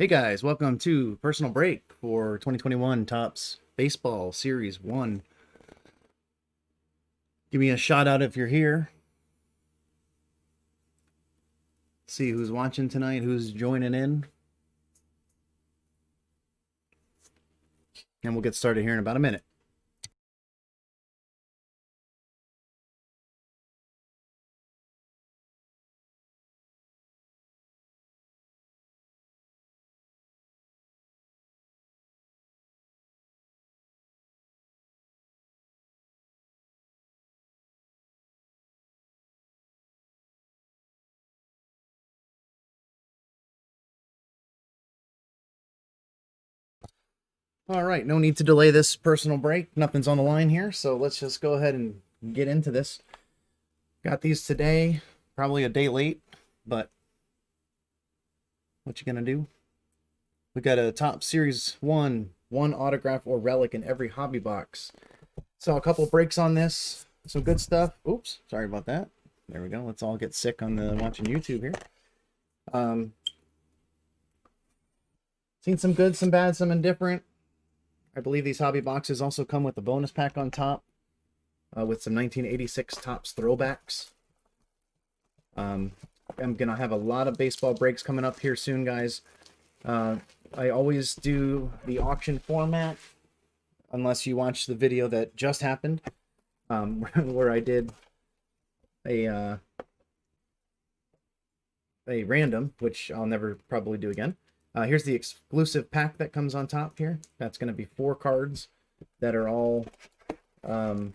Hey guys, welcome to Personal Break for 2021 Topps Baseball Series 1. Give me a shout out if you're here. See who's watching tonight, who's joining in. And we'll get started here in about a minute. All right, no need to delay this personal break. Nothing's on the line here, so let's just go ahead and get into this. Got these today, probably a day late, but what you gonna do? We got a Topps Series 1, one autograph or relic in every hobby box. So a couple breaks on this, some good stuff. Oops, sorry about that. There we go. Let's all get sick on the watching YouTube here. Seen some good, some bad, some indifferent. I believe these hobby boxes also come with a bonus pack on top with some 1986 Topps throwbacks. I'm gonna have a lot of baseball breaks coming up here soon, guys. I always do the auction format, unless you watch the video that just happened, where I did a random, which I'll never probably do again. Here's the exclusive pack that comes on top here. That's going to be 4 cards that are all the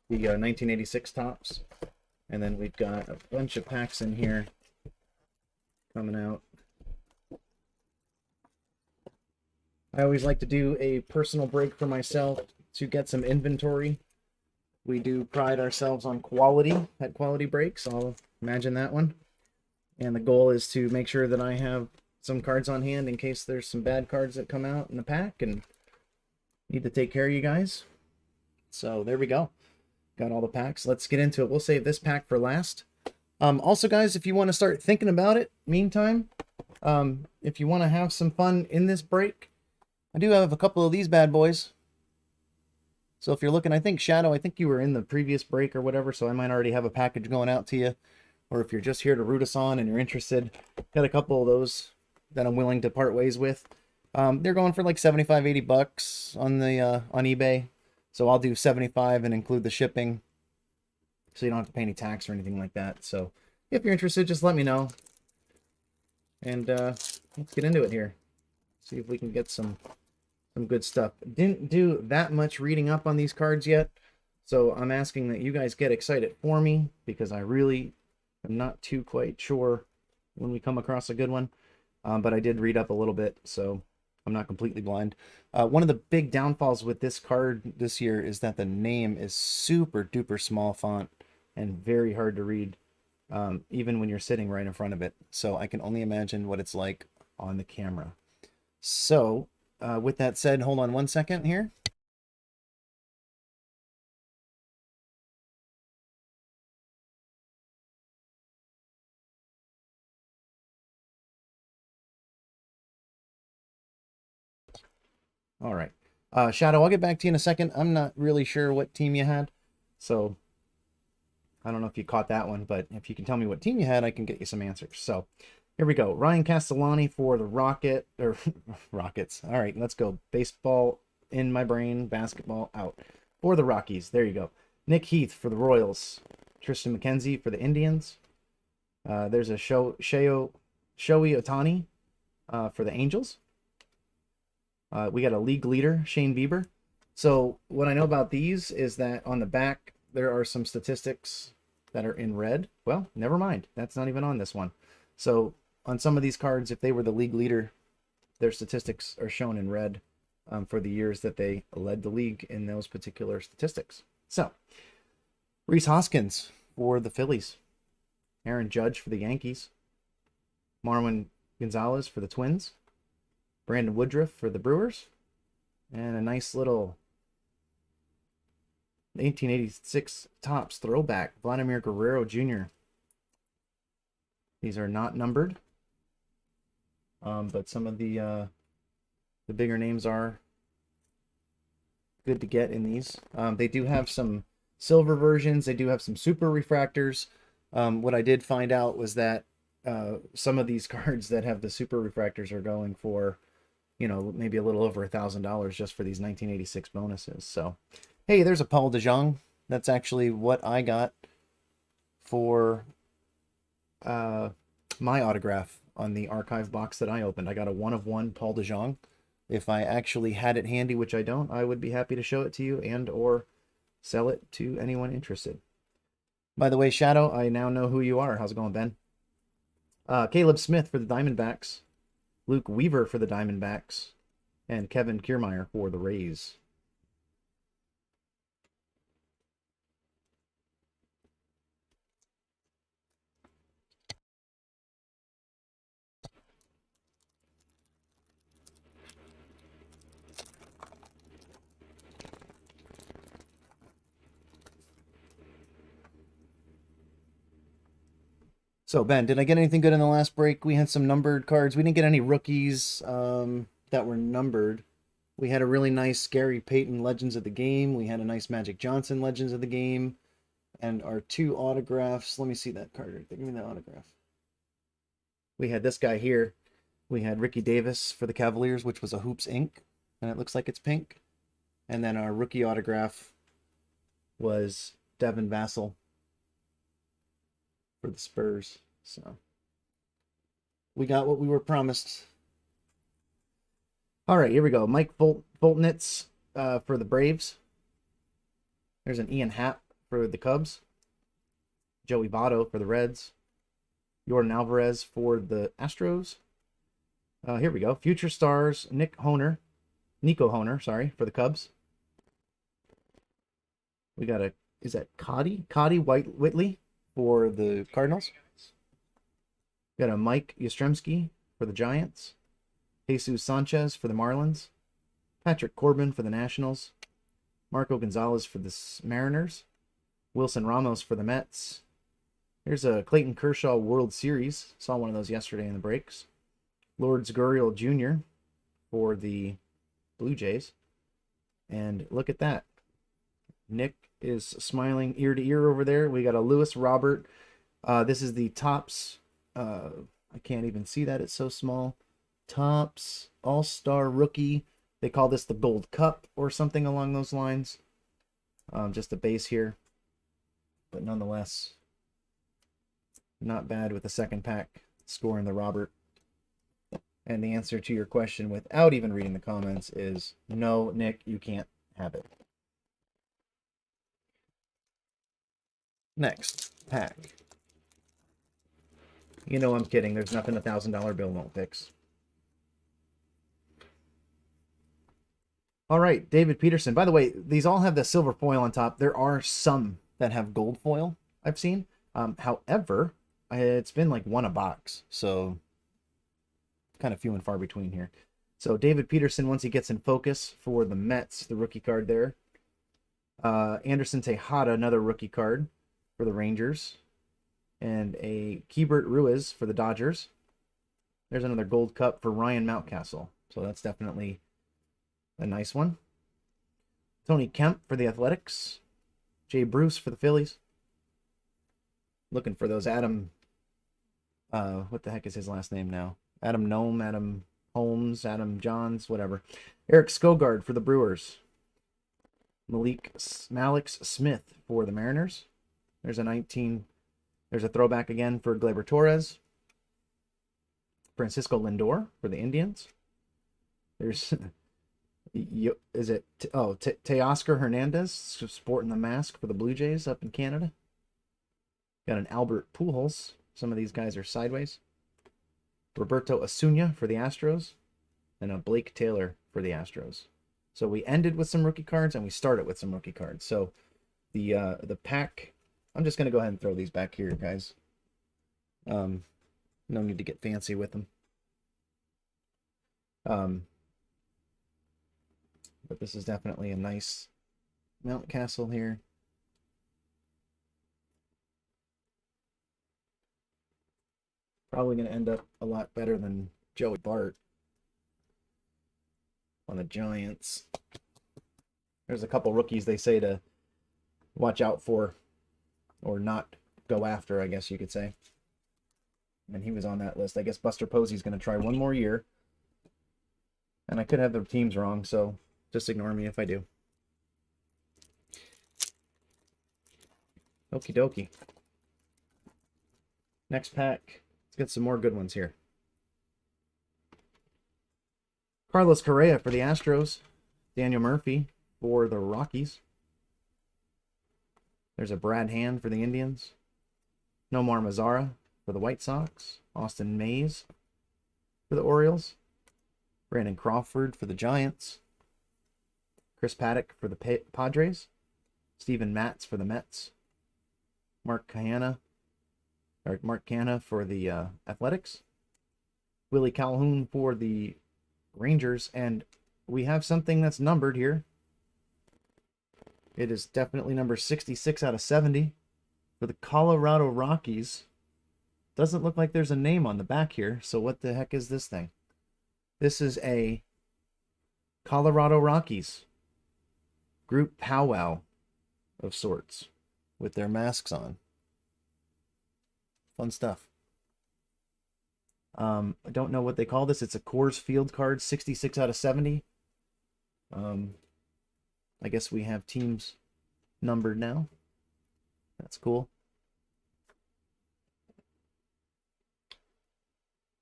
1986 Topps. And then we've got a bunch of packs in here coming out. I always like to do a personal break for myself to get some inventory. We do pride ourselves on quality at Quality Breaks. I'll imagine that one. And the goal is to make sure that I have some cards on hand in case there's some bad cards that come out in the pack and need to take care of you guys. So there we go. Got all the packs. Let's get into it. We'll save this pack for last. Also, guys, if you want to start thinking about it, meantime, if you want to have some fun in this break, I do have a couple of these bad boys. So if you're looking, I think, Shadow, I think you were in the previous break or whatever, so I might already have a package going out to you. Or if you're just here to root us on and you're interested, got a couple of those that I'm willing to part ways with. They're going for like 75, 80 bucks on the on eBay. So I'll do 75 and include the shipping, so you don't have to pay any tax or anything like that. So if you're interested, just let me know. And let's get into it here. See if we can get some good stuff. Didn't do that much reading up on these cards yet, so I'm asking that you guys get excited for me, because I really am not too quite sure when we come across a good one. But I did read up a little bit, so I'm not completely blind. One of the big downfalls with this card this year is that the name is super duper small font and very hard to read, even when you're sitting right in front of it. So I can only imagine what it's like on the camera. So with that said, hold on one second here. All right. Shadow, I'll get back to you in a second. I'm not really sure what team you had, so I don't know if you caught that one, but if you can tell me what team you had, I can get you some answers. So here we go. Ryan Castellani for the Rockets. All right, let's go. Baseball in my brain, basketball out. For the Rockies, there you go. Nick Heath for the Royals. Tristan McKenzie for the Indians. There's a Shohei Ohtani for the Angels. We got a league leader, Shane Bieber. So what I know about these is that on the back, there are some statistics that are in red. Well, never mind. That's not even on this one. So on some of these cards, if they were the league leader, their statistics are shown in red for the years that they led the league in those particular statistics. So Rhys Hoskins for the Phillies. Aaron Judge for the Yankees. Marwin Gonzalez for the Twins. Brandon Woodruff for the Brewers. And a nice little 1886 Topps throwback, Vladimir Guerrero Jr. These are not numbered. but some of the bigger names are good to get in these. They do have some silver versions. They do have some super refractors. What I did find out was that some of these cards that have the super refractors are going for, you know, maybe a little over $1,000 just for these 1986 bonuses. So, hey, there's a Paul DeJong. That's actually what I got for my autograph on the archive box that I opened. I got a 1/1 Paul DeJong. If I actually had it handy, which I don't, I would be happy to show it to you and or sell it to anyone interested. By the way, Shadow, I now know who you are. How's it going, Ben? Caleb Smith for the Diamondbacks, Luke Weaver for the Diamondbacks, and Kevin Kiermaier for the Rays. So, Ben, did I get anything good in the last break? We had some numbered cards. We didn't get any rookies that were numbered. We had a really nice Gary Payton Legends of the Game. We had a nice Magic Johnson Legends of the Game. And our 2 autographs. Let me see that card. Give me that autograph. We had this guy here. We had Ricky Davis for the Cavaliers, which was a Hoops ink. And it looks like it's pink. And then our rookie autograph was Devin Vassell for the Spurs. So we got what we were promised. All right, here we go. Mike Boltnitz for the Braves. There's an Ian Happ for the Cubs. Joey Votto for the Reds. Jordan Alvarez for the Astros. Here we go. Future Stars, Nico Honer, sorry, for the Cubs. We got a, is that Cody Whitley for the Cardinals. Got a Mike Yastrzemski for the Giants. Jesus Sanchez for the Marlins. Patrick Corbin for the Nationals. Marco Gonzalez for the Mariners. Wilson Ramos for the Mets. Here's a Clayton Kershaw World Series. Saw one of those yesterday in the breaks. Lourdes Gurriel Jr. for the Blue Jays. And look at that. Nick is smiling ear to ear over there. We got a Lewis Robert. This is the Topps. I can't even see that. It's so small. Topps All-Star Rookie. They call this the Gold Cup or something along those lines. Just a base here. But nonetheless, not bad with the second pack scoring the Robert. And the answer to your question without even reading the comments is no, Nick, you can't have it. Next pack. You know I'm kidding. There's nothing a $1,000 bill won't fix. All right, David Peterson. By the way, these all have the silver foil on top. There are some that have gold foil I've seen. However, it's been like one a box, so kind of few and far between here. So David Peterson, once he gets in focus for the Mets, the rookie card there. Anderson Tejada, another rookie card for the Rangers. And a Keibert Ruiz for the Dodgers. There's another gold cup for Ryan Mountcastle. So that's definitely a nice one. Tony Kemp for the Athletics. Jay Bruce for the Phillies. Looking for those Adam... what the heck is his last name now? Adam Nome, Adam Holmes, Adam Johns, whatever. Eric Skogard for the Brewers. Malix Smith for the Mariners. There's a throwback again for Gleyber Torres. Francisco Lindor for the Indians. There's, is it, Teoscar Hernandez sporting the mask for the Blue Jays up in Canada. Got an Albert Pujols. Some of these guys are sideways. Roberto Acuna for the Astros. And a Blake Taylor for the Astros. So we ended with some rookie cards and we started with some rookie cards. So the pack, I'm just going to go ahead and throw these back here, guys. No need to get fancy with them. But this is definitely a nice Mountcastle here. Probably going to end up a lot better than Joey Bart on the Giants. There's a couple rookies they say to watch out for, or not go after, I guess you could say. And he was on that list. I guess Buster Posey's going to try one more year. And I could have the teams wrong, so just ignore me if I do. Okie dokie. Next pack. Let's get some more good ones here. Carlos Correa for the Astros. Daniel Murphy for the Rockies. There's a Brad Hand for the Indians. Nomar Mazara for the White Sox. Austin Mays for the Orioles. Brandon Crawford for the Giants. Chris Paddock for the Padres. Steven Matz for the Mets. Mark Canha for the Athletics. Willie Calhoun for the Rangers. And we have something that's numbered here. It is definitely number 66 out of 70 for the Colorado Rockies. Doesn't look like there's a name on the back here, so what the heck is this thing? This is a Colorado Rockies group powwow of sorts with their masks on. Fun stuff. I don't know what they call this. It's a Coors Field card, 66 out of 70. I guess we have teams numbered now. That's cool.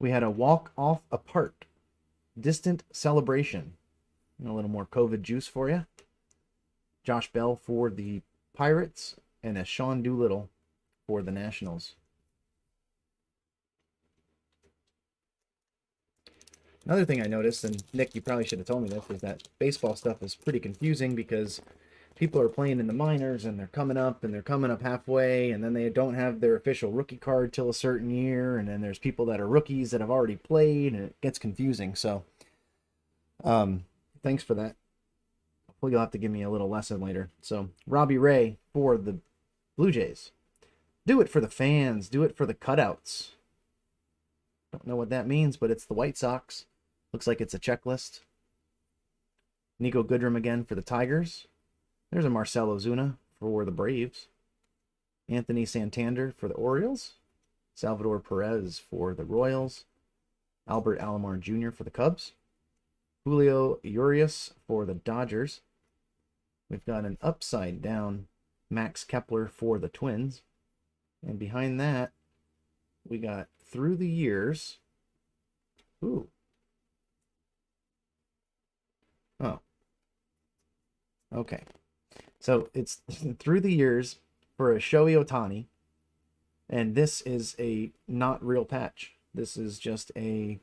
We had a walk off apart, distant celebration. A little more COVID juice for you. Josh Bell for the Pirates and a Sean Doolittle for the Nationals. Another thing I noticed, and Nick, you probably should have told me this, is that baseball stuff is pretty confusing because people are playing in the minors and they're coming up halfway, and then they don't have their official rookie card till a certain year, and then there's people that are rookies that have already played, and it gets confusing. So, thanks for that. Hopefully you'll have to give me a little lesson later. So, Robbie Ray for the Blue Jays. Do it for the fans. Do it for the cutouts. Don't know what that means, but it's the White Sox. Looks like it's a checklist. Nico Goodrum again for the Tigers. There's a Marcell Ozuna for the Braves. Anthony Santander for the Orioles. Salvador Perez for the Royals. Albert Alomar Jr. for the Cubs. Julio Urias for the Dodgers. We've got an upside down Max Kepler for the Twins. And behind that, we got through the years. Ooh. Oh. Okay. So it's through the years for a Shohei Ohtani. And this is a not real patch. This is just a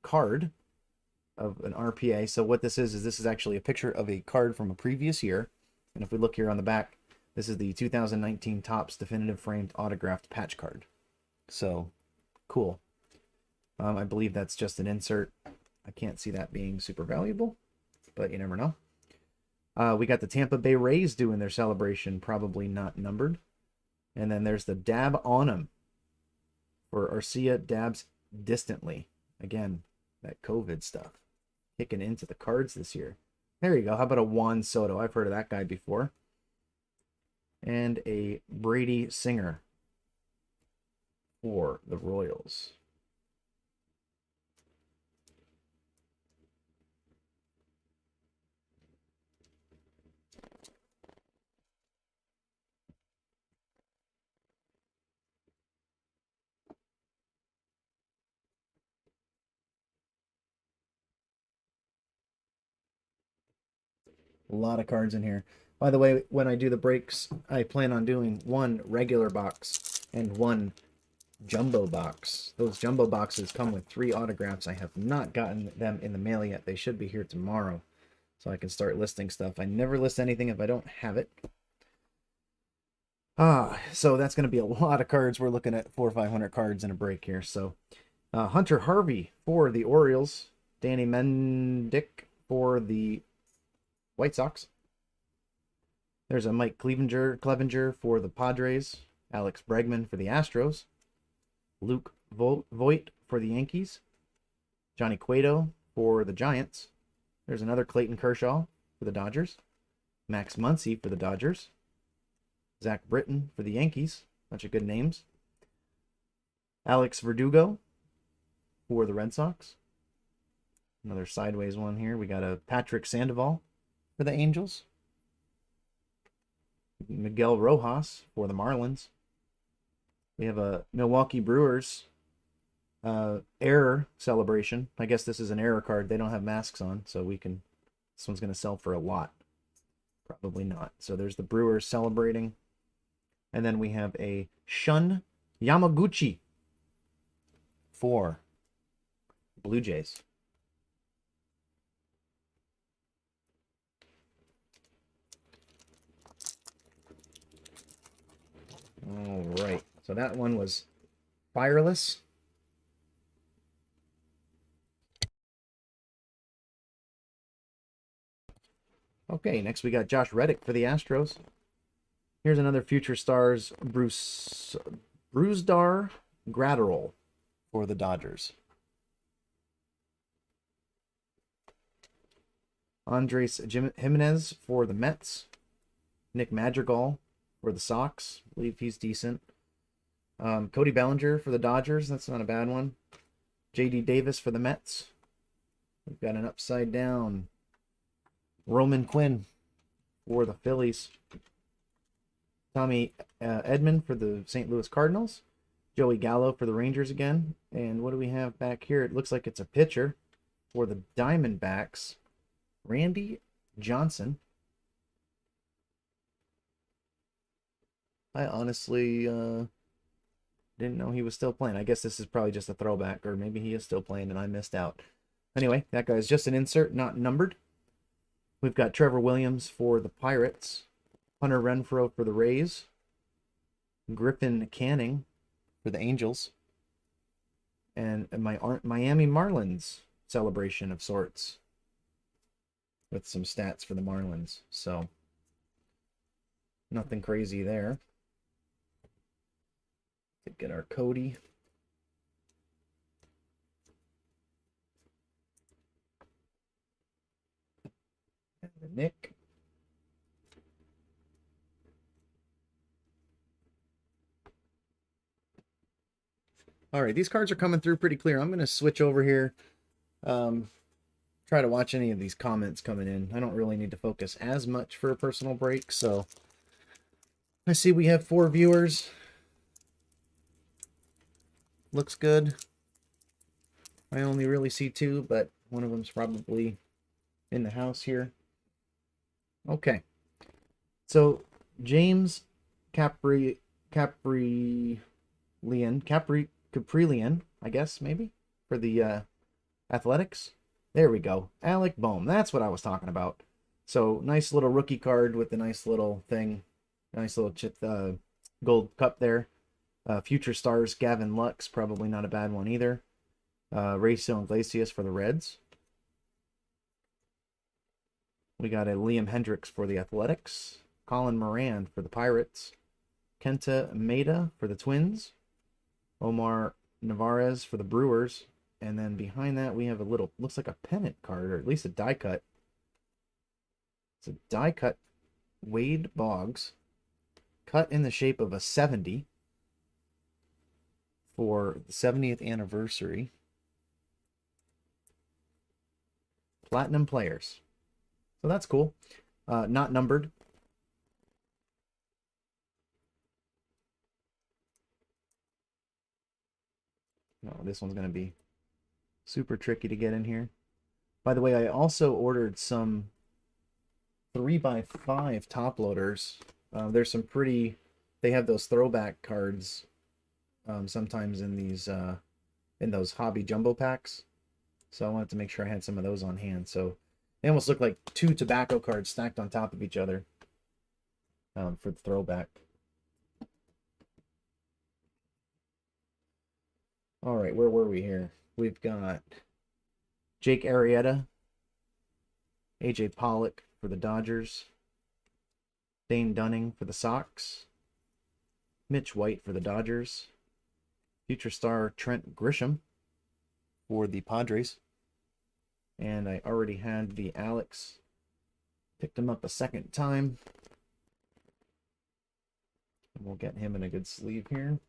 card of an RPA. So what this is this is actually a picture of a card from a previous year. And if we look here on the back, this is the 2019 Topps Definitive Framed Autographed Patch card. So cool. I believe that's just an insert. I can't see that being super valuable, but you never know. We got the Tampa Bay Rays doing their celebration, probably not numbered. And then there's the Dab on 'em for Arcia Dabs Distantly. Again, that COVID stuff kicking into the cards this year. There you go. How about a Juan Soto? I've heard of that guy before. And a Brady Singer for the Royals. A lot of cards in here. By the way, when I do the breaks, I plan on doing one regular box and one jumbo box. Those jumbo boxes come with 3 autographs. I have not gotten them in the mail yet. They should be here tomorrow, so I can start listing stuff. I never list anything if I don't have it. So that's going to be a lot of cards. We're looking at 400 or 500 cards in a break here. So Hunter Harvey for the Orioles. Danny Mendick for the White Sox. There's a Mike Clevinger for the Padres. Alex Bregman for the Astros. Luke Voigt for the Yankees. Johnny Cueto for the Giants. There's another Clayton Kershaw for the Dodgers. Max Muncy for the Dodgers. Zach Britton for the Yankees. Bunch of good names. Alex Verdugo for the Red Sox. Another sideways one here. We got a Patrick Sandoval for the Angels. Miguel Rojas for the Marlins. We have a Milwaukee Brewers error celebration. I guess this is an error card. They don't have masks on, so we can. This one's going to sell for a lot. Probably not. So there's the Brewers celebrating. And then we have a Shun Yamaguchi for Blue Jays. All right. So that one was fireless. Okay, next we got Josh Reddick for the Astros. Here's another Future Stars Brusdar Graterol for the Dodgers. Andres Jimenez for the Mets. Nick Madrigal for the Sox. I believe he's decent. Cody Bellinger for the Dodgers. That's not a bad one. J.D. Davis for the Mets. We've got an upside down Roman Quinn for the Phillies. Tommy Edman for the St. Louis Cardinals. Joey Gallo for the Rangers again. And what do we have back here? It looks like it's a pitcher for the Diamondbacks. Randy Johnson. I honestly didn't know he was still playing. I guess this is probably just a throwback, or maybe he is still playing and I missed out. Anyway, that guy's just an insert, not numbered. We've got Trevor Williams for the Pirates. Hunter Renfroe for the Rays. Griffin Canning for the Angels. And my Miami Marlins celebration of sorts. With some stats for the Marlins. So, nothing crazy there. Let's get our Cody. And the Nick. All right, these cards are coming through pretty clear. I'm going to switch over here. Try to watch any of these comments coming in. I don't really need to focus as much for a personal break, so I see we have 4 viewers. Looks good. I only really see 2, but one of them's probably in the house here. Okay. So James Caprilian, I guess, maybe, for the Athletics. There we go. Alec Bohm. That's what I was talking about. So, nice little rookie card with the nice little thing. Nice little gold cup there. Future Stars Gavin Lux. Probably not a bad one either. Raycel Iglesias for the Reds. We got a Liam Hendricks for the Athletics. Colin Moran for the Pirates. Kenta Maeda for the Twins. Omar Narvaez for the Brewers. And then behind that, we have a little, looks like a pennant card, or at least a die cut. It's a die cut Wade Boggs, cut in the shape of a 70 for the 70th anniversary. Platinum players. So that's cool. Not numbered. No, this one's going to be super tricky to get in here. By the way, I also ordered some 3x5 top loaders. There's some pretty, they have those throwback cards sometimes in these in those hobby jumbo packs. So I wanted to make sure I had some of those on hand. So they almost look like 2 tobacco cards stacked on top of each other for the throwback. All right, where were we here? We've got Jake Arrieta, AJ Pollock for the Dodgers, Dane Dunning for the Sox, Mitch White for the Dodgers, future star Trent Grisham for the Padres. And I already had the Alex. Picked him up a second time. And we'll get him in a good sleeve here.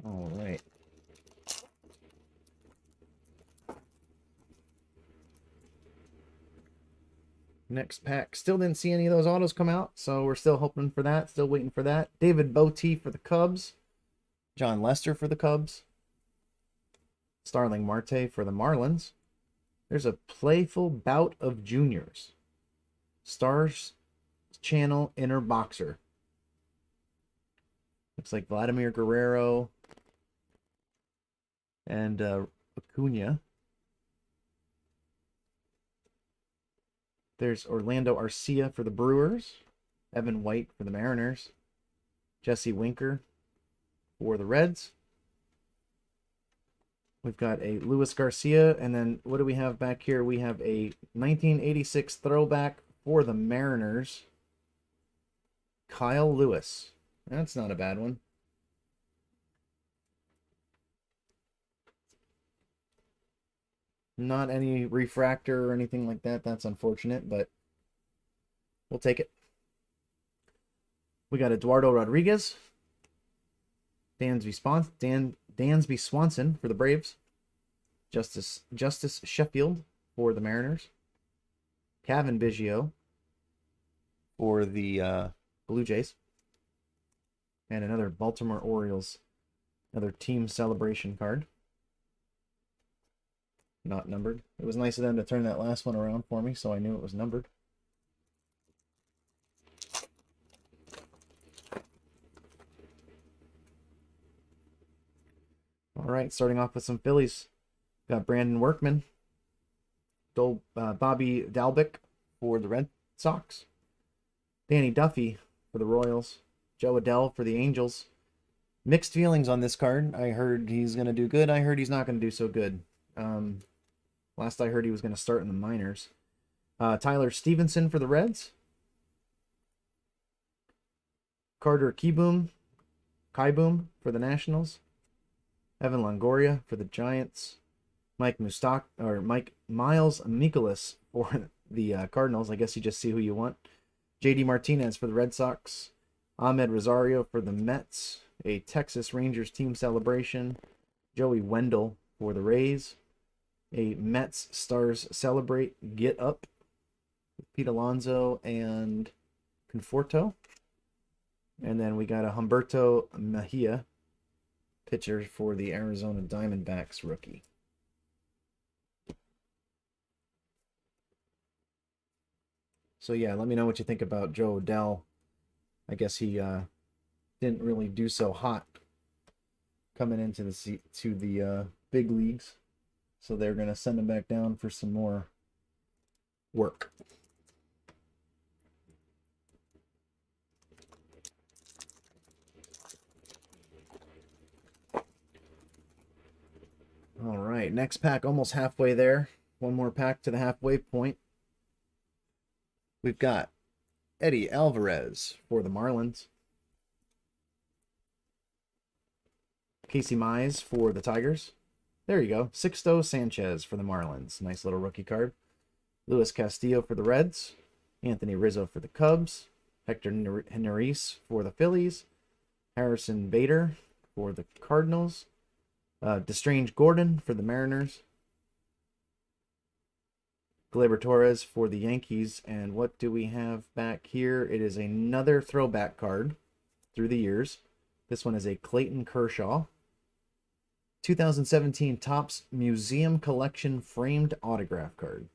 All right. Next pack. Still didn't see any of those autos come out, so we're still hoping for that. Still waiting for that. David Bote for the Cubs. John Lester for the Cubs. Starling Marte for the Marlins. There's a playful bout of juniors. Stars Channel Inner Boxer. Looks like Vladimir Guerrero and Acuna. There's Orlando Arcia for the Brewers. Evan White for the Mariners. Jesse Winker for the Reds. We've got a Luis Garcia, and then what do we have back here? We have a 1986 throwback for the Mariners. Kyle Lewis. That's not a bad one. Not any refractor or anything like that. That's unfortunate, but we'll take it. We got Eduardo Rodriguez. Dansby Swanson for the Braves. Justice Sheffield for the Mariners. Cavan Biggio for the Blue Jays. And another Baltimore Orioles. Another team celebration card. Not numbered. It was nice of them to turn that last one around for me, so I knew it was numbered. All right, starting off with some Phillies. Got Brandon Workman. Bobby Dalbec for the Red Sox. Danny Duffy for the Royals. Joe Adell for the Angels. Mixed feelings on this card. I heard he's going to do good. I heard he's not going to do so good. Last I heard he was going to start in the minors. Tyler Stevenson for the Reds. Carter Kieboom for the Nationals. Evan Longoria for the Giants. Miles Mikolas for the Cardinals. I guess you just see who you want. JD Martinez for the Red Sox. Ahmed Rosario for the Mets. A Texas Rangers team celebration. Joey Wendell for the Rays. A Mets Stars Celebrate Get Up. Pete Alonso and Conforto. And then we got a Humberto Mejia, pitcher for the Arizona Diamondbacks rookie. So yeah, let me know what you think about Joe Adell. I guess he didn't really do so hot coming into the big leagues. So they're going to send him back down for some more work. All right, next pack, almost halfway there. One more pack to the halfway point. We've got Eddie Alvarez for the Marlins. Casey Mize for the Tigers. There you go. Sixto Sanchez for the Marlins. Nice little rookie card. Luis Castillo for the Reds. Anthony Rizzo for the Cubs. Hector Neris for the Phillies. Harrison Bader for the Cardinals. Destrange Gordon for the Mariners. Gleyber Torres for the Yankees. And what do we have back here? It is another throwback card through the years. This one is a Clayton Kershaw. 2017 Topps Museum Collection framed autograph card.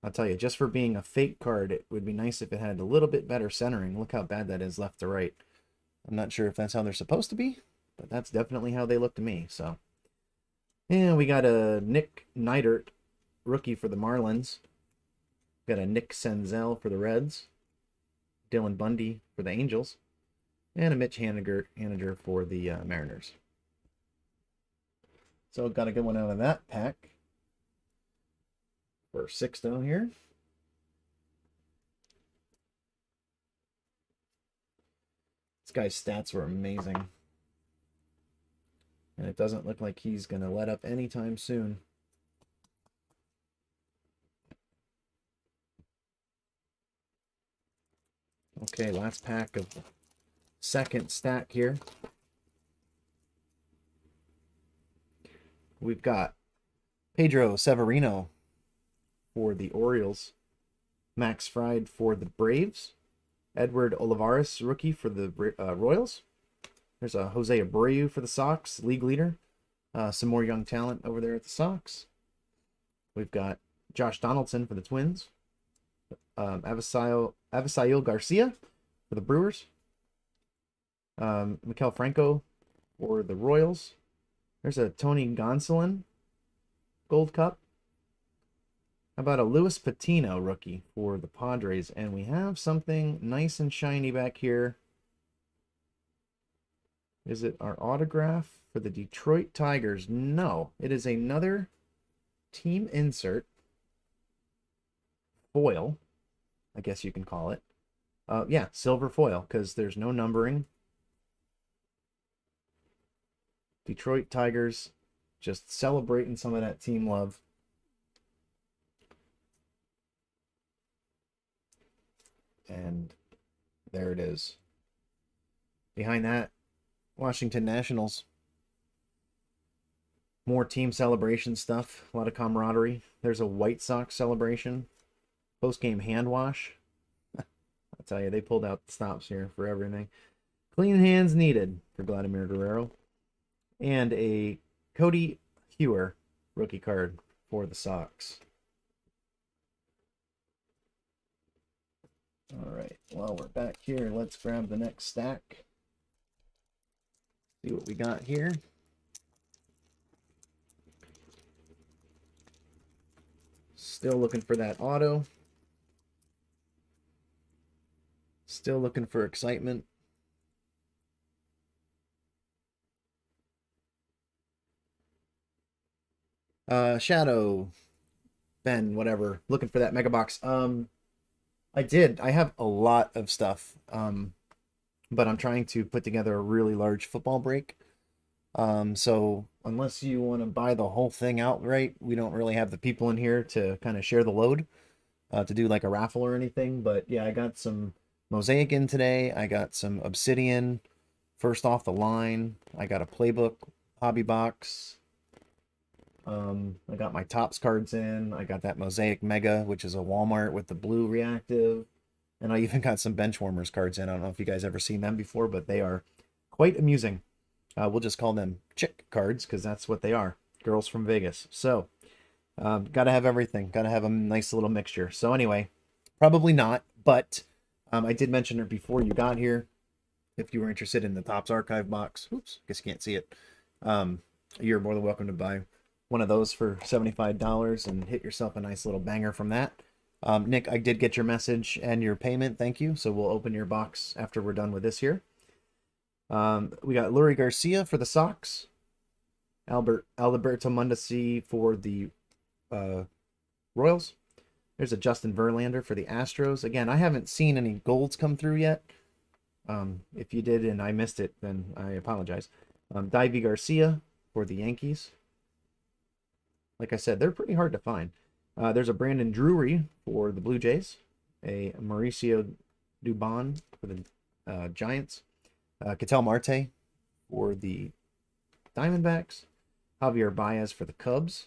I'll tell you, just for being a fake card, it would be nice if it had a little bit better centering. Look how bad that is left to right. I'm not sure if that's how they're supposed to be, but that's definitely how they look to me. So, and we got a Nick Neidert, rookie for the Marlins. Got a Nick Senzel for the Reds, Dylan Bundy for the Angels, and a Mitch Haniger for the Mariners. So got a good one out of that pack. For Sixto here. This guy's stats were amazing. And it doesn't look like he's going to let up anytime soon. Okay, last pack of second stack here. We've got Pedro Severino for the Orioles, Max Fried for the Braves, Edward Olivares, rookie for the Royals. There's a Jose Abreu for the Sox, league leader. Some more young talent over there at the Sox. We've got Josh Donaldson for the Twins, Avisail Garcia for the Brewers, Mikel Franco for the Royals. There's a Tony Gonsolin Gold Cup. How about a Luis Patino rookie for the Padres? And we have something nice and shiny back here. Is it our autograph for the Detroit Tigers? No, it is another team insert foil, I guess you can call it. Yeah, silver foil, because there's no numbering. Detroit Tigers just celebrating some of that team love. And there it is. Behind that, Washington Nationals. More team celebration stuff. A lot of camaraderie. There's a White Sox celebration. Post-game hand wash. I tell you, they pulled out the stops here for everything. Clean hands needed for Vladimir Guerrero. And a Cody Hewer rookie card for the Sox. All right, while we're back here, let's grab the next stack. See what we got here. Still looking for that auto. Still looking for excitement. Shadow, Ben, whatever. Looking for that mega box. I have a lot of stuff. But I'm trying to put together a really large football break. So unless you want to buy the whole thing outright, we don't really have the people in here to kind of share the load, to do like a raffle or anything. But yeah, I got some Mosaic in today. I got some Obsidian first off the line. I got a Playbook hobby box. I got my Topps cards in. I got that Mosaic Mega, which is a Walmart with the blue reactive. And I even got some Benchwarmers cards in. I don't know if you guys ever seen them before, but they are quite amusing. We'll just call them chick cards because that's what they are. Girls from Vegas. So, got to have everything. Got to have a nice little mixture. So anyway, probably not, but I did mention it before you got here. If you were interested in the Topps archive box, oops, guess you can't see it. You're more than welcome to buy one of those for $75 and hit yourself a nice little banger from that. Nick, I did get your message and your payment. Thank you. So we'll open your box after we're done with this here. We got Lurie Garcia for the Sox. Alberto Mondesi for the Royals. There's a Justin Verlander for the Astros. Again, I haven't seen any golds come through yet. If you did and I missed it, then I apologize. Deivi Garcia for the Yankees. Like I said, they're pretty hard to find. There's a Brandon Drury for the Blue Jays. A Mauricio Dubon for the Giants. Ketel Marte for the Diamondbacks. Javier Baez for the Cubs.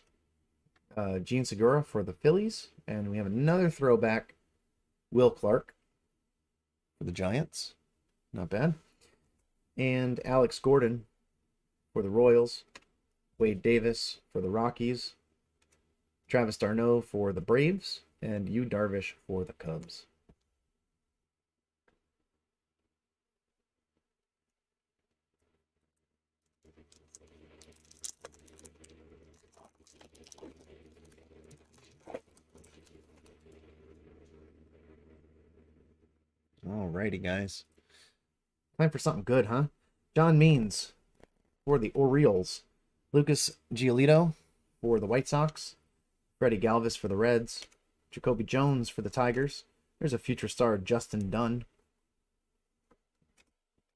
Gene Segura for the Phillies. And we have another throwback, Will Clark for the Giants. Not bad. And Alex Gordon for the Royals. Wade Davis for the Rockies. Travis d'Arnaud for the Braves. And Yu Darvish for the Cubs. Alrighty, guys. Time for something good, huh? John Means for the Orioles. Lucas Giolito for the White Sox. Freddie Galvis for the Reds. Jacoby Jones for the Tigers. There's a future star, Justin Dunn.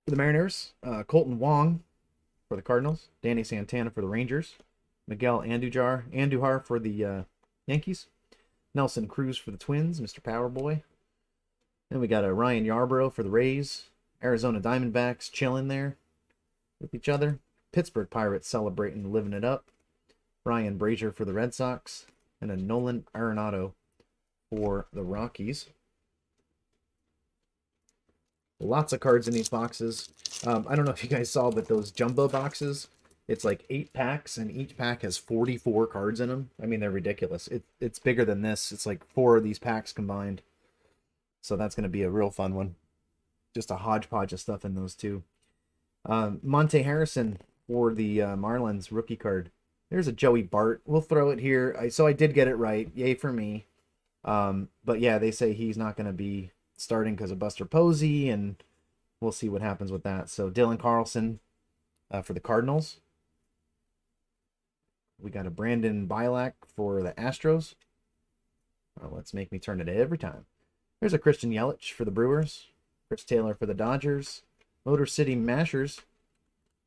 For the Mariners, Colton Wong for the Cardinals. Danny Santana for the Rangers. Miguel Andujar for the Yankees. Nelson Cruz for the Twins, Mr. Powerboy. Then we got a Ryan Yarbrough for the Rays. Arizona Diamondbacks chilling there with each other. Pittsburgh Pirates celebrating, living it up. Ryan Brazier for the Red Sox. And a Nolan Arenado for the Rockies. Lots of cards in these boxes. I don't know if you guys saw, but those jumbo boxes, it's like 8 packs, and each pack has 44 cards in them. I mean, they're ridiculous. It's bigger than this. It's like 4 of these packs combined. So that's going to be a real fun one. Just a hodgepodge of stuff in those two. Monte Harrison for the Marlins rookie card. There's a Joey Bart. We'll throw it here. So I did get it right. Yay for me. But yeah, they say he's not going to be starting because of Buster Posey, and we'll see what happens with that. So Dylan Carlson for the Cardinals. We got a Brandon Bielak for the Astros. Let's make me turn it every time. There's a Christian Yelich for the Brewers. Chris Taylor for the Dodgers. Motor City Mashers.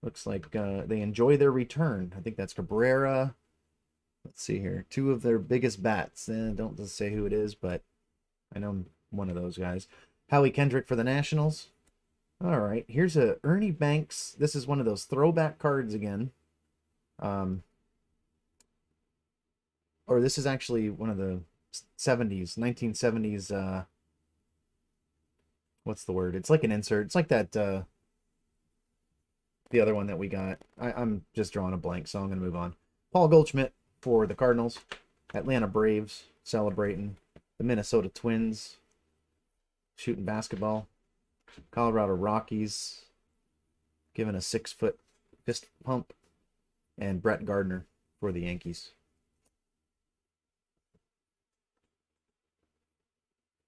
Looks like they enjoy their return. I think that's Cabrera. Let's see here. 2 of their biggest bats. Don't say who it is, but I know one of those guys. Howie Kendrick for the Nationals. All right. Here's a Ernie Banks. This is one of those throwback cards again. Or this is actually one of the 1970s. What's the word? It's like an insert. It's like that, the other one that we got. I'm just drawing a blank, so I'm going to move on. Paul Goldschmidt for the Cardinals. Atlanta Braves celebrating. The Minnesota Twins shooting basketball. Colorado Rockies giving a 6-foot fist pump. And Brett Gardner for the Yankees.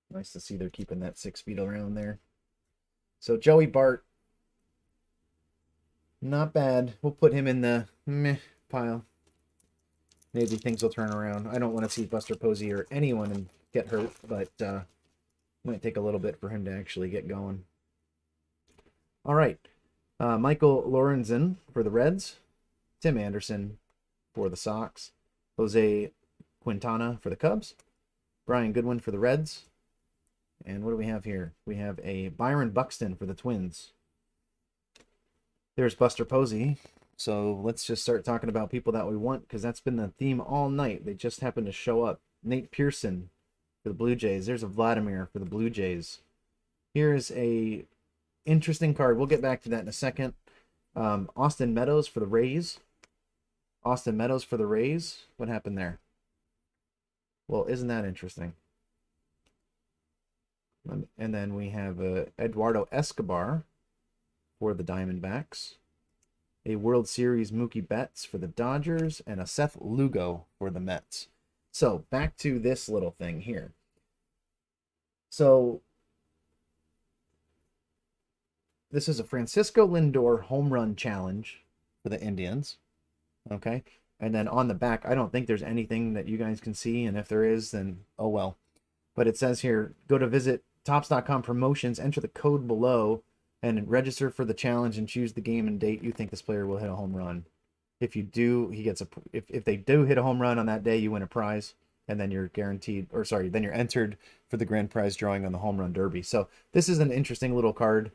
Nice to see they're keeping that 6 feet around there. So Joey Bart, not bad. We'll put him in the meh pile. Maybe things will turn around. I don't want to see Buster Posey or anyone get hurt, but might take a little bit for him to actually get going. All right. Michael Lorenzen for the Reds. Tim Anderson for the Sox. Jose Quintana for the Cubs. Brian Goodwin for the Reds. And what do we have here? We have a Byron Buxton for the Twins. There's Buster Posey. So let's just start talking about people that we want, because that's been the theme all night. They just happened to show up. Nate Pearson for the Blue Jays. There's a Vladimir for the Blue Jays. Here's a interesting card. We'll get back to that in a second. Austin Meadows for the Rays. Austin Meadows for the Rays. What happened there? Well, isn't that interesting? And then we have Eduardo Escobar for the Diamondbacks. A World Series Mookie Betts for the Dodgers. And a Seth Lugo for the Mets. So, back to this little thing here. So, this is a Francisco Lindor home run challenge for the Indians. Okay? And then on the back, I don't think there's anything that you guys can see. And if there is, then oh well. But it says here, go to visit Topps.com promotions, enter the code below, and register for the challenge and choose the game and date you think this player will hit a home run. If you do, he gets a. If they do hit a home run on that day, you win a prize, and then you're guaranteed, or sorry, then you're entered for the grand prize drawing on the home run derby. So this is an interesting little card.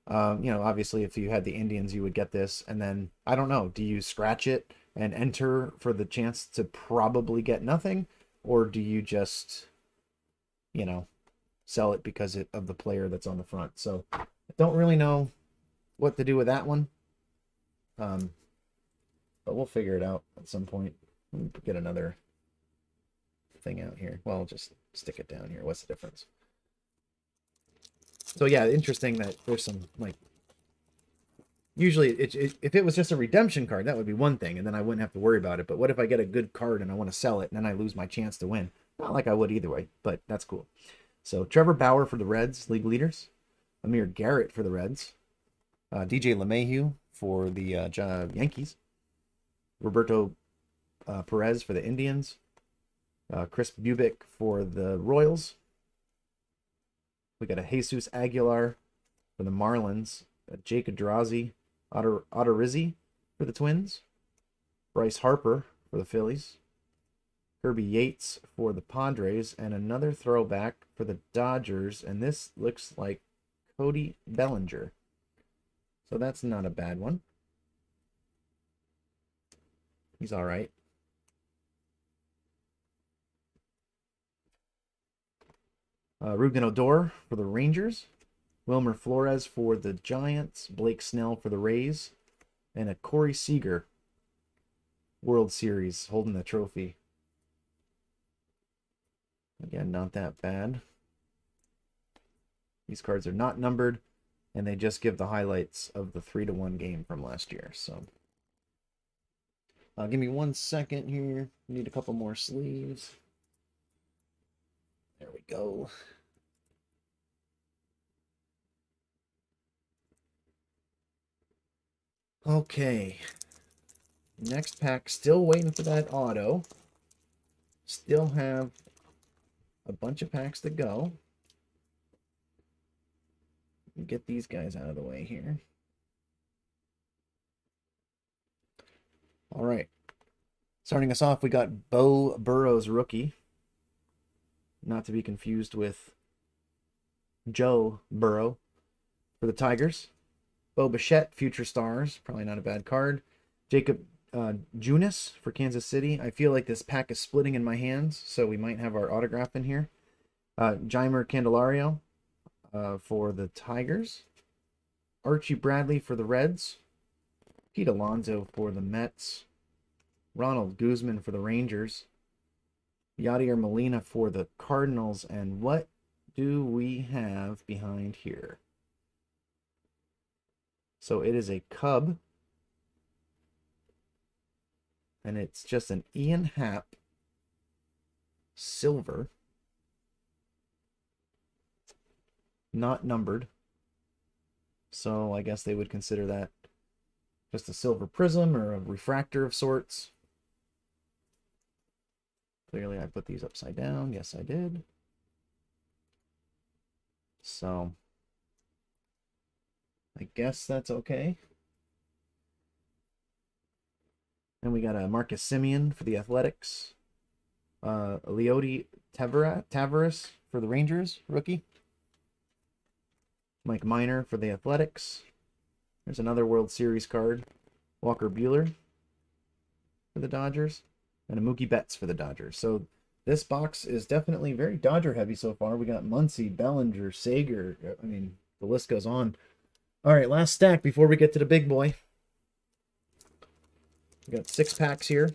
Obviously, if you had the Indians, you would get this, and then I don't know. Do you scratch it and enter for the chance to probably get nothing, or do you just, sell it because of the player that's on the front? So I don't really know what to do with that one. But we'll figure it out at some point. Let me get another thing out here. Well, I'll just stick it down here. What's the difference? So yeah, interesting that there's some, usually if it was just a redemption card, that would be one thing, and then I wouldn't have to worry about it. But what if I get a good card and I want to sell it, and then I lose my chance to win? Not like I would either way, but that's cool. So Trevor Bauer for the Reds, league leaders. Amir Garrett for the Reds. DJ LeMahieu for the Yankees. Roberto Perez for the Indians. Chris Bubic for the Royals. We got a Jesus Aguilar for the Marlins. Jake Odorizzi for the Twins. Bryce Harper for the Phillies. Kirby Yates for the Padres. And another throwback for the Dodgers. And this looks like Cody Bellinger. So that's not a bad one. He's all right. Ruben Odor for the Rangers. Wilmer Flores for the Giants. Blake Snell for the Rays. And a Corey Seager World Series holding the trophy. Again, not that bad. These cards are not numbered, and they just give the highlights of the 3-1 game from last year. So, give me 1 second here. Need a couple more sleeves. There we go. Okay. Next pack, still waiting for that auto. Still have a bunch of packs to go. Get these guys out of the way here. All right. Starting us off, we got Beau Burrows rookie. Not to be confused with Joe Burrow for the Tigers. Bo Bichette, Future Stars. Probably not a bad card. Jacob Junis for Kansas City. I feel like this pack is splitting in my hands, so we might have our autograph in here. Jeimer Candelario for the Tigers. Archie Bradley for the Reds. Pete Alonso for the Mets. Ronald Guzman for the Rangers. Yadier Molina for the Cardinals. And what do we have behind here? So it is a Cub. And it's just an Ian Happ silver. Not numbered. So I guess they would consider that just a silver prism or a refractor of sorts. Clearly I put these upside down. Yes, I did. So I guess that's okay. And we got a Marcus Semien for the Athletics. Leody Taveras for the Rangers, rookie. Mike Minor for the Athletics. There's another World Series card. Walker Buehler for the Dodgers. And a Mookie Betts for the Dodgers. So this box is definitely very Dodger heavy so far. We got Muncy, Bellinger, Sager. I mean, the list goes on. All right, last stack before we get to the big boy. We got 6 packs here,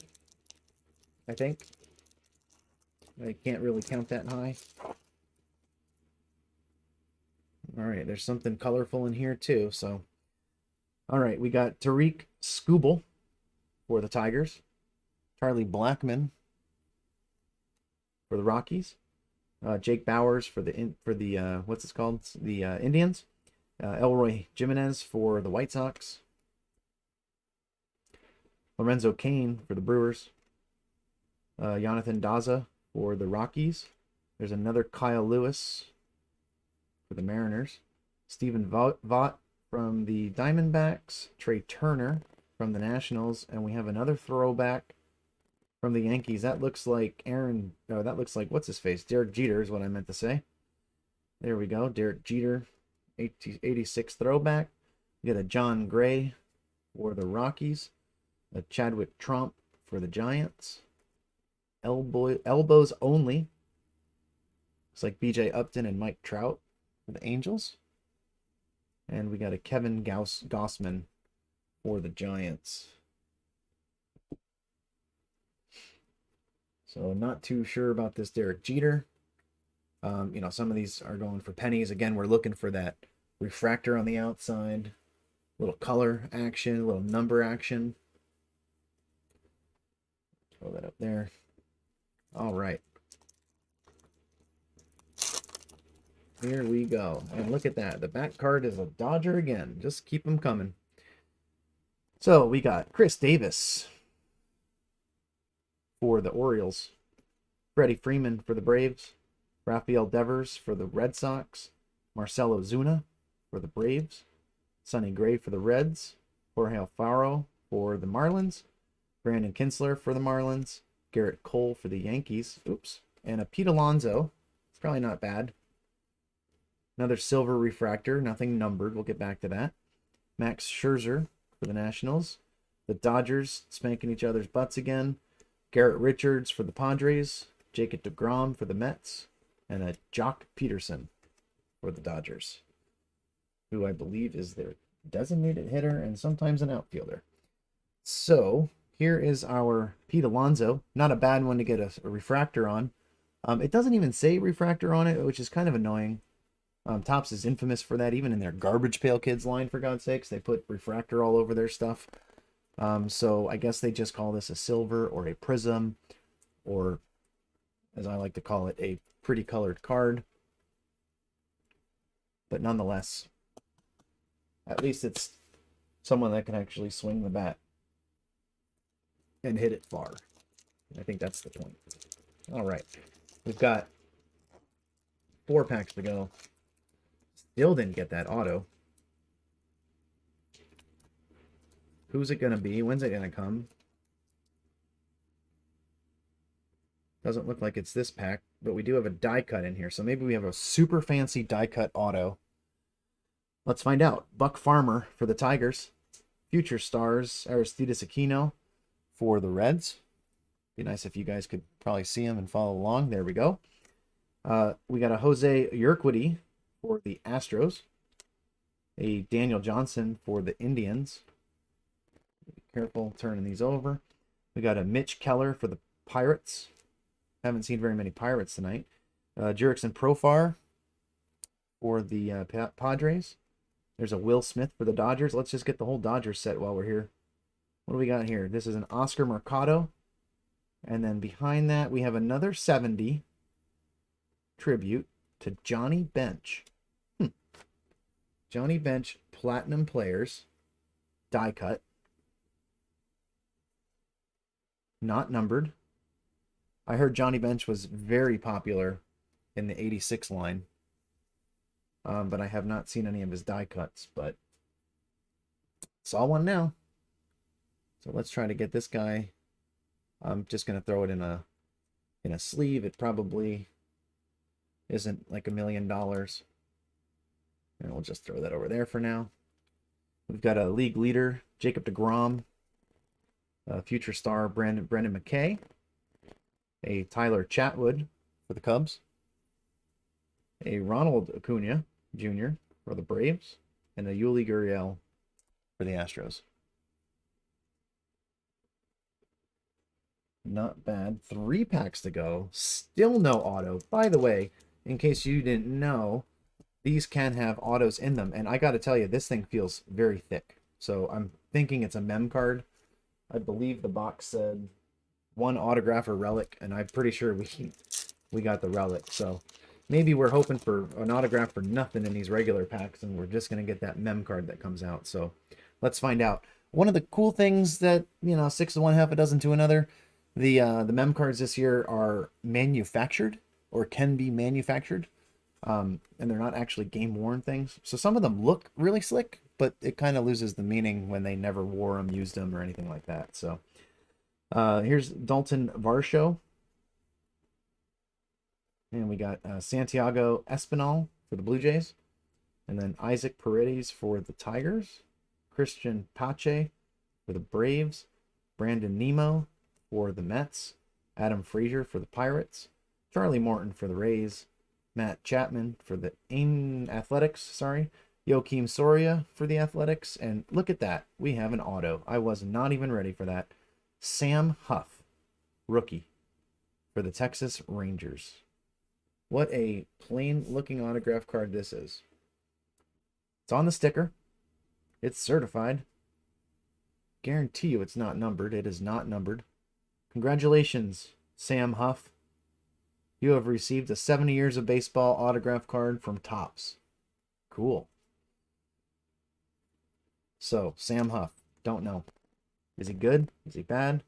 I think. I can't really count that high. All right, there's something colorful in here too. So, all right, we got Tariq Skubal for the Tigers. Charlie Blackmon for the Rockies. Jake Bowers for the what's it called? The Indians. Elroy Jimenez for the White Sox. Lorenzo Cain for the Brewers. Jonathan Daza for the Rockies. There's another Kyle Lewis for the Mariners. Stephen Vaught from the Diamondbacks. Trey Turner from the Nationals. And we have another throwback from the Yankees. That looks like that looks like, what's his face? Derek Jeter is what I meant to say. There we go. Derek Jeter, 86 throwback. We got a John Gray for the Rockies. A Chadwick Tromp for the Giants. Elbows only. Looks like BJ Upton and Mike Trout for the Angels. And we got a Kevin Gausman for the Giants. So not too sure about this Derek Jeter. You know, some of these are going for pennies. Again, we're looking for that refractor on the outside. A little color action, a little number action. Throw that up there. All right. Here we go. And look at that. The back card is a Dodger again. Just keep them coming. So we got Chris Davis for the Orioles. Freddie Freeman for the Braves. Rafael Devers for the Red Sox. Marcelo Zuna for the Braves. Sonny Gray for the Reds. Jorge Alfaro for the Marlins. Brandon Kinsler for the Marlins. Garrett Cole for the Yankees. Oops. And a Pete Alonso. It's probably not bad. Another silver refractor. Nothing numbered. We'll get back to that. Max Scherzer for the Nationals. The Dodgers spanking each other's butts again. Garrett Richards for the Padres. Jacob deGrom for the Mets. And a Jock Peterson for the Dodgers, who I believe is their designated hitter and sometimes an outfielder. So here is our Pete Alonso. Not a bad one to get a refractor on. It doesn't even say refractor on it, which is kind of annoying. Topps is infamous for that. Even in their Garbage Pail Kids line, for God's sakes, they put refractor all over their stuff. So I guess they just call this a silver or a prism, or as I like to call it, a pretty colored card. But nonetheless, at least it's someone that can actually swing the bat and hit it far. I think that's the point. All right. We've got 4 packs to go. Still didn't get that auto. Who's it going to be? When's it going to come? Doesn't look like it's this pack, but we do have a die cut in here. So maybe we have a super fancy die cut auto. Let's find out. Buck Farmer for the Tigers. Future Stars, Aristides Aquino for the Reds. Be nice if you guys could probably see him and follow along. There we go. We got a Jose Urquidy for the Astros. A Daniel Johnson for the Indians. Be careful turning these over. We got a Mitch Keller for the Pirates. Haven't seen very many Pirates tonight. Jurickson Profar for the Padres. There's a Will Smith for the Dodgers. Let's just get the whole Dodgers set while we're here. What do we got here? This is an Oscar Mercado. And then behind that, we have another 70 tribute to Johnny Bench. Johnny Bench Platinum Players. Die cut. Not numbered. I heard Johnny Bench was very popular in the 86 line. But I have not seen any of his die cuts, but saw one now. So let's try to get this guy. I'm just going to throw it in a sleeve. It probably isn't like $1 million. And we'll just throw that over there for now. We've got a league leader, Jacob deGrom, a future star, Brendan McKay, a Tyler Chatwood for the Cubs, a Ronald Acuna Jr. for the Braves, and a Yuli Gurriel for the Astros. Not bad. 3 packs to go. Still no auto. By the way, in case you didn't know, these can have autos in them. And I got to tell you, this thing feels very thick. So I'm thinking it's a mem card. I believe the box said 1 autograph or relic, and I'm pretty sure we got the relic. So maybe we're hoping for an autograph for nothing in these regular packs, and we're just going to get that mem card that comes out. So let's find out. One of the cool things that, 6 to 1, half a dozen to another, the mem cards this year are manufactured or can be manufactured. And they're not actually game-worn things. So some of them look really slick, but it kind of loses the meaning when they never wore them, used them, or anything like that. So here's Dalton Varsho. And we got Santiago Espinal for the Blue Jays. And then Isaac Paredes for the Tigers. Christian Pache for the Braves. Brandon Nimmo for the Mets. Adam Frazier for the Pirates. Charlie Morton for the Rays. Matt Chapman for the Athletics, Joakim Soria for the Athletics. And look at that. We have an auto. I was not even ready for that. Sam Huff, rookie, for the Texas Rangers. What a plain-looking autograph card this is. It's on the sticker. It's certified. Guarantee you it's not numbered. It is not numbered. Congratulations, Sam Huff. You have received a 70 Years of Baseball autograph card from Topps. Cool. So, Sam Huff. Don't know. Is he good? Is he bad?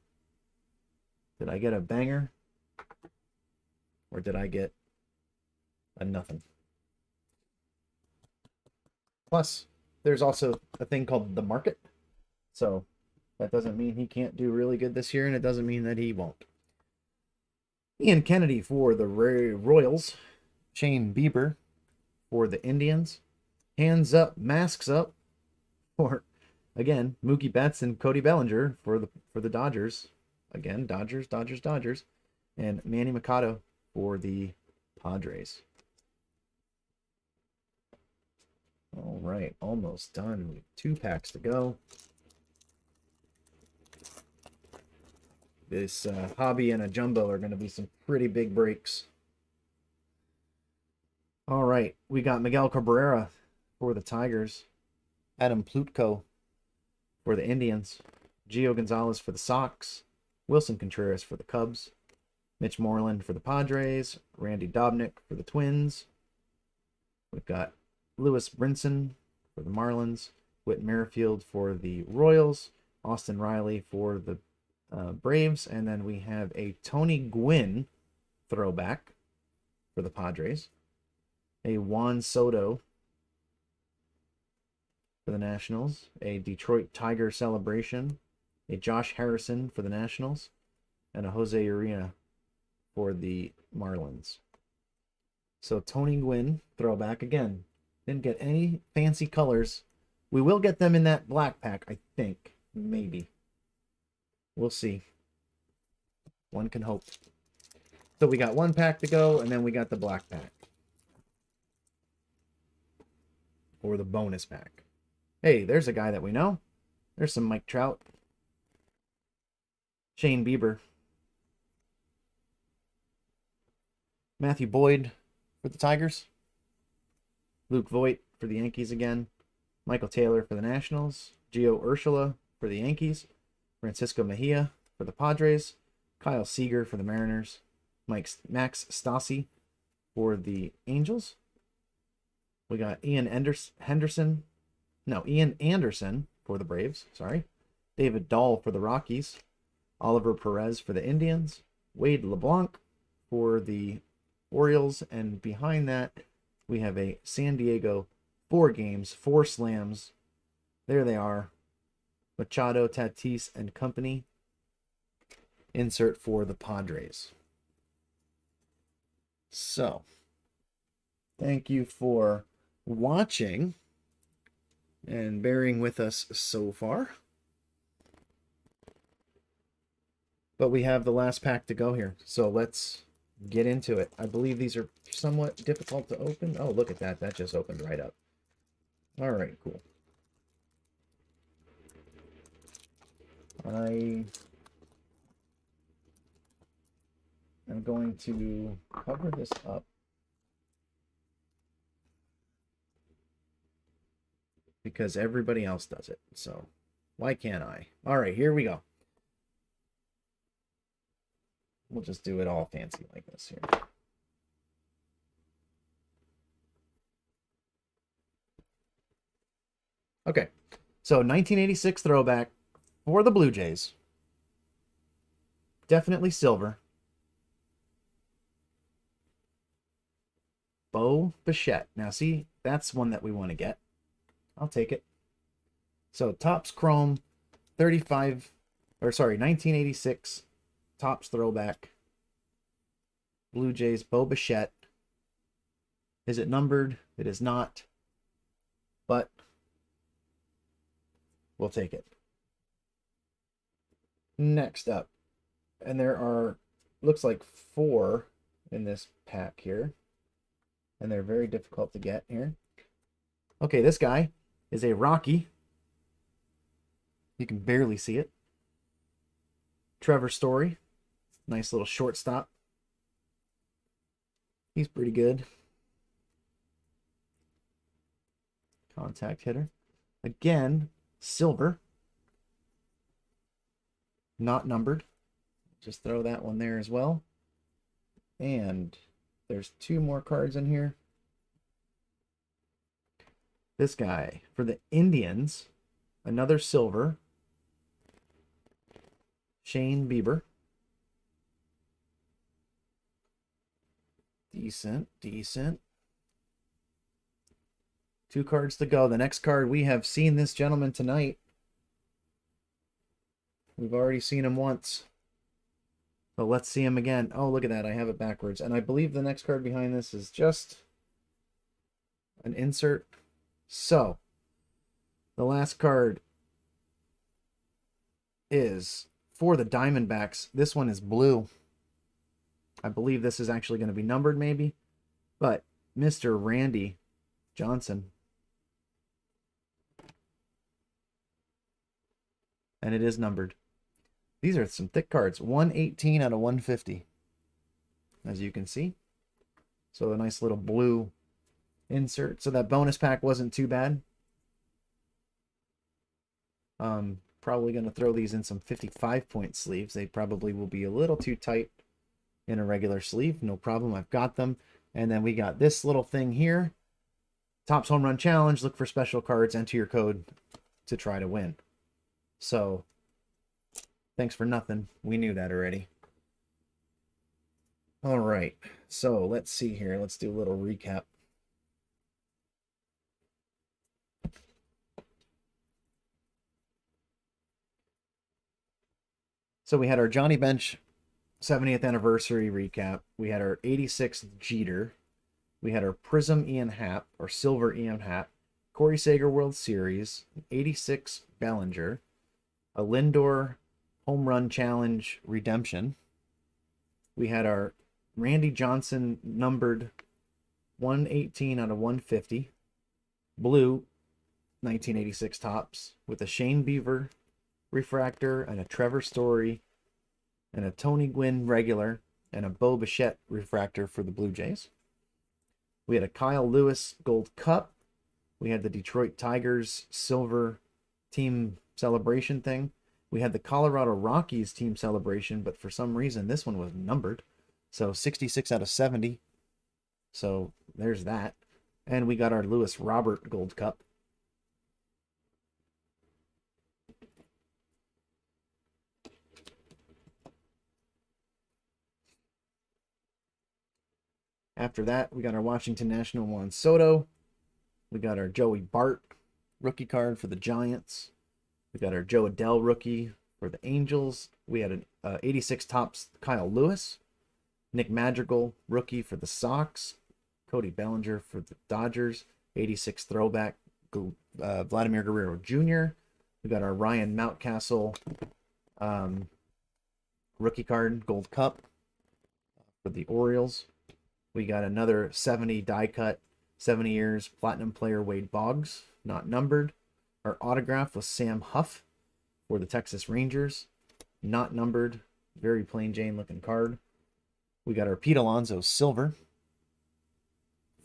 Did I get a banger? Or did I get a nothing? Plus, there's also a thing called the market. So, that doesn't mean he can't do really good this year, and it doesn't mean that he won't. Ian Kennedy for the Royals. Shane Bieber for the Indians. Hands up, masks up for, again, Mookie Betts and Cody Bellinger for the Dodgers. Again, Dodgers. And Manny Machado for the Padres. All right, almost done. We have 2 packs to go. This hobby and a jumbo are going to be some pretty big breaks. All right, we got Miguel Cabrera for the Tigers. Adam Plutko for the Indians. Gio Gonzalez for the Sox. Wilson Contreras for the Cubs. Mitch Moreland for the Padres. Randy Dobnak for the Twins. We've got Lewis Brinson for the Marlins. Whit Merrifield for the Royals. Austin Riley for the Braves. And then we have a Tony Gwynn throwback for the Padres. A Juan Soto for the Nationals. A Detroit Tiger celebration. A Josh Harrison for the Nationals. And a Jose Urena for the Marlins. So Tony Gwynn throwback again. Didn't get any fancy colors. We will get them in that black pack, I think. Maybe. We'll see. One can hope. So we got 1 pack to go, and then we got the black pack. Or the bonus pack. Hey, there's a guy that we know. There's some Mike Trout. Shane Bieber. Matthew Boyd for the Tigers. Luke Voit for the Yankees again. Michael Taylor for the Nationals. Gio Urshela for the Yankees. Francisco Mejia for the Padres. Kyle Seager for the Mariners. Max Stassi for the Angels. We got Ian Anderson for the Braves. Sorry. David Dahl for the Rockies. Oliver Perez for the Indians. Wade LeBlanc for the Orioles. And behind that, we have a San Diego 4 games, 4 slams. There they are. Machado, Tatis, and company. Insert for the Padres. So, thank you for watching and bearing with us so far. But we have the last pack to go here, so let's get into it. I believe these are somewhat difficult to open. Oh, look at that. That just opened right up. All right, cool. I am going to cover this up because everybody else does it. So why can't I? All right, here we go. We'll just do it all fancy like this here. Okay, so 1986 throwback for the Blue Jays. Definitely silver. Bo Bichette. Now, see, that's one that we want to get. I'll take it. So, Topps Chrome 1986 Topps throwback. Blue Jays, Bo Bichette. Is it numbered? It is not. But we'll take it. Next up. And there are, looks like 4 in this pack here. And they're very difficult to get here. Okay, this guy is a Rocky. You can barely see it. Trevor Story. Nice little shortstop. He's pretty good. Contact hitter. Again, silver. Not numbered. Just throw that one there as well. And there's 2 more cards in here. This guy for the Indians, another silver, Shane Bieber. Decent, decent. 2 cards to go. The next card, we have seen this gentleman tonight. We've already seen him once. So let's see him again. Oh, look at that. I have it backwards. And I believe the next card behind this is just an insert. So, the last card is for the Diamondbacks. This one is blue. I believe this is actually going to be numbered maybe. But Mr. Randy Johnson. And it is numbered. These are some thick cards. 118 out of 150. As you can see. So a nice little blue insert. So that bonus pack wasn't too bad. Probably going to throw these in some 55-point sleeves. They probably will be a little too tight in a regular sleeve. No problem. I've got them. And then we got this little thing here. Topps Home Run Challenge. Look for special cards. Enter your code to try to win. So, thanks for nothing. We knew that already. All right. So, let's see here. Let's do a little recap. So, we had our Johnny Bench 70th anniversary recap. We had our 86th Jeter. We had our Prism Ian Happ, or Silver Ian Happ. Corey Seager World Series. 86 Bellinger. A Lindor Home Run Challenge Redemption. We had our Randy Johnson numbered 118 out of 150. Blue 1986 Topps with a Shane Bieber refractor and a Trevor Story and a Tony Gwynn regular and a Bo Bichette refractor for the Blue Jays. We had a Kyle Lewis Gold Cup. We had the Detroit Tigers Silver Team Celebration thing. We had the Colorado Rockies Team Celebration, but for some reason this one was numbered. So 66 out of 70. So there's that. And we got our Lewis Robert Gold Cup. After that, we got our Washington National Juan Soto. We got our Joey Bart rookie card for the Giants. We got our Joe Adell rookie for the Angels. We had an 86 Topps Kyle Lewis. Nick Madrigal rookie for the Sox. Cody Bellinger for the Dodgers. 86 throwback Vladimir Guerrero Jr. We got our Ryan Mountcastle rookie card Gold Cup for the Orioles. We got another 70 die cut, 70 years platinum player Wade Boggs, not numbered. Our autograph was Sam Huff for the Texas Rangers, not numbered, very plain Jane looking card. We got our Pete Alonso silver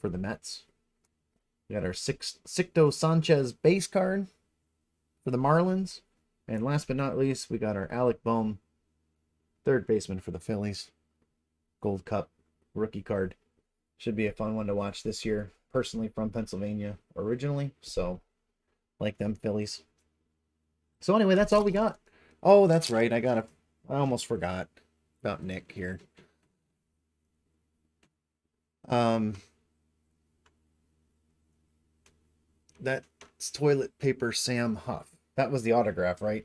for the Mets. We got our Sixto Sanchez base card for the Marlins. And last but not least, we got our Alec Bohm third baseman for the Phillies. Gold Cup rookie card. Should be a fun one to watch this year. Personally from Pennsylvania originally, so like them Phillies. So anyway, that's all we got. Oh, that's right. I almost forgot about Nick here. That's toilet paper Sam Huff. That was the autograph, right?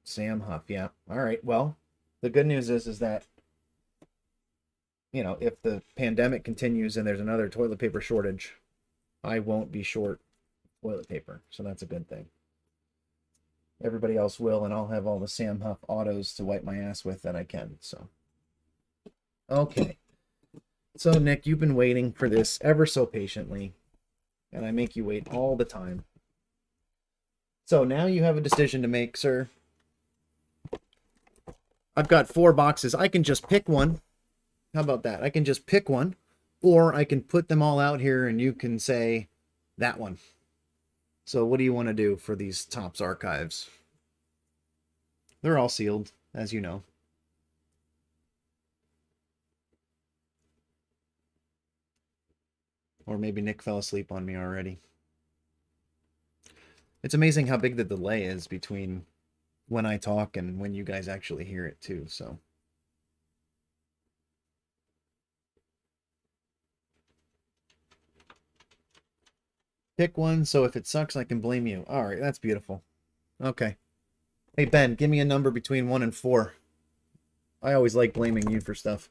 Sam Huff, yeah. All right. Well, the good news is that, you know, if the pandemic continues and there's another toilet paper shortage, I won't be short toilet paper. So that's a good thing. Everybody else will, and I'll have all the Sam Huff autos to wipe my ass with that I can. So, okay. So, Nick, you've been waiting for this ever so patiently, and I make you wait all the time. So now you have a decision to make, sir. I've got 4 boxes. I can just pick one. How about that? I can just pick one, or I can put them all out here and you can say that one. So what do you want to do for these Topps archives? They're all sealed, as you know. Or maybe Nick fell asleep on me already. It's amazing how big the delay is between when I talk and when you guys actually hear it too, so. Pick one, so if it sucks, I can blame you. All right, that's beautiful. Okay. Hey, Ben, give me a number between 1 and 4. I always like blaming you for stuff.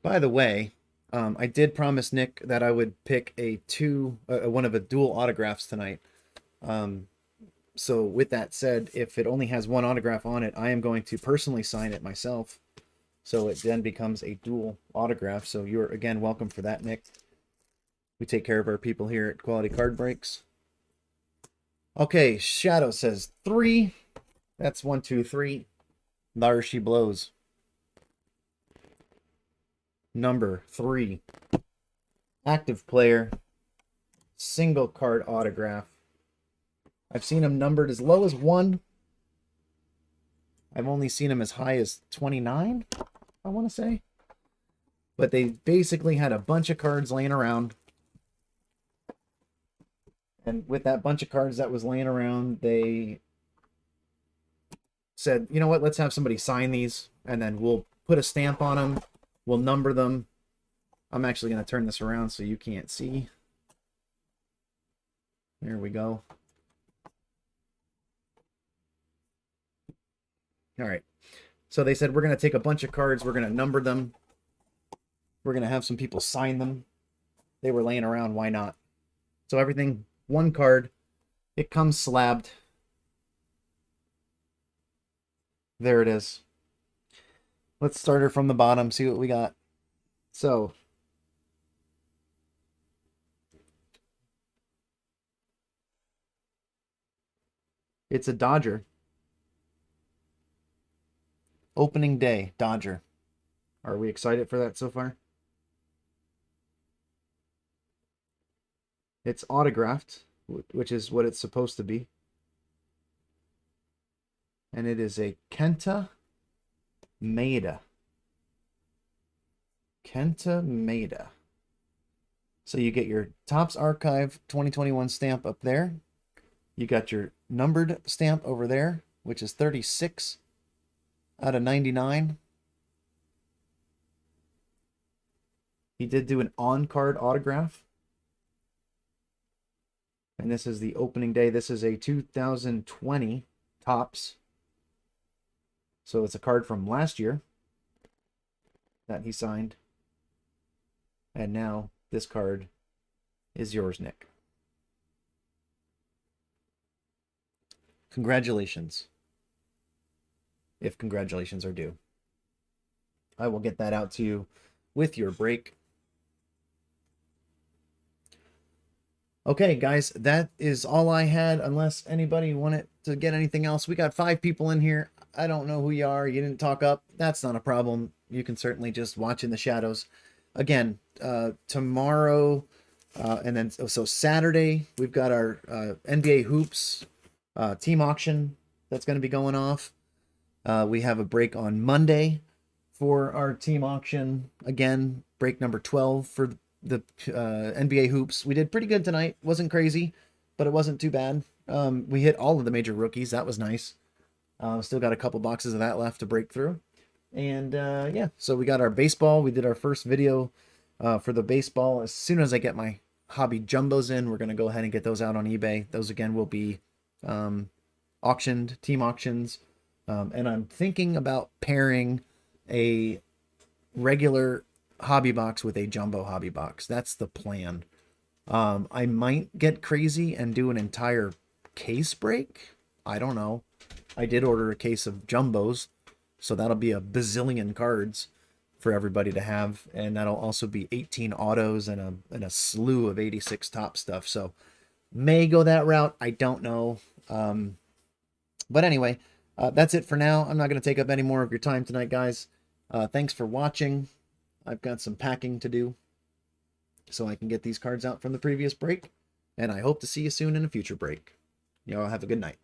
By the way, I did promise Nick that I would pick one of the dual autographs tonight. So with that said, if it only has one autograph on it, I am going to personally sign it myself. So it then becomes a dual autograph. So you're, again, welcome for that, Nick. We take care of our people here at Quality Card Breaks. Okay, Shadow says 3. That's 1, 2, 3. There she blows. Number 3. Active player. Single card autograph. I've seen him numbered as low as 1. I've only seen him as high as 29, I want to say. But they basically had a bunch of cards laying around. And with that bunch of cards that was laying around, they said, you know what, let's have somebody sign these, and then we'll put a stamp on them. We'll number them. I'm actually going to turn this around so you can't see. There we go. All right. So they said, we're going to take a bunch of cards. We're going to number them. We're going to have some people sign them. They were laying around. Why not? So everything, one card. It comes slabbed. There it is. Let's start her from the bottom, see what we got. So, it's a Dodger. Opening day, Dodger. Are we excited for that so far? It's autographed, which is what it's supposed to be. And it is a Kenta Maeda. Kenta Maeda. So you get your Topps Archive 2021 stamp up there. You got your numbered stamp over there, which is 36 out of 99. He did do an on-card autograph. And this is the opening day. This is a 2020 Topps. So it's a card from last year that he signed. And now this card is yours, Nick. Congratulations. If congratulations are due. I will get that out to you with your break. Okay, guys, that is all I had, unless anybody wanted to get anything else. We got 5 people in here. I don't know who you are. You didn't talk up. That's not a problem. You can certainly just watch in the shadows. Again, tomorrow, and then so Saturday, we've got our NBA Hoops team auction that's going to be going off. We have a break on Monday for our team auction. Again, break number 12 for the NBA Hoops. We did pretty good tonight. Wasn't crazy, but it wasn't too bad. We hit all of the major rookies. That was nice. Still got a couple boxes of that left to break through. And yeah, so we got our baseball. We did our first video for the baseball. As soon as I get my hobby jumbos in, we're going to go ahead and get those out on eBay. Those, again, will be auctioned, team auctions. And I'm thinking about pairing a regular hobby box with a jumbo hobby box. That's the plan. I might get crazy and do an entire case break. I don't know. I did order a case of jumbos, so that'll be a bazillion cards for everybody to have, and that'll also be 18 autos and a slew of 86 top stuff. So may go that route. I don't know. But anyway, that's it for now. I'm not going to take up any more of your time tonight, guys. Thanks for watching. I've got some packing to do so I can get these cards out from the previous break, and I hope to see you soon in a future break. Y'all have a good night.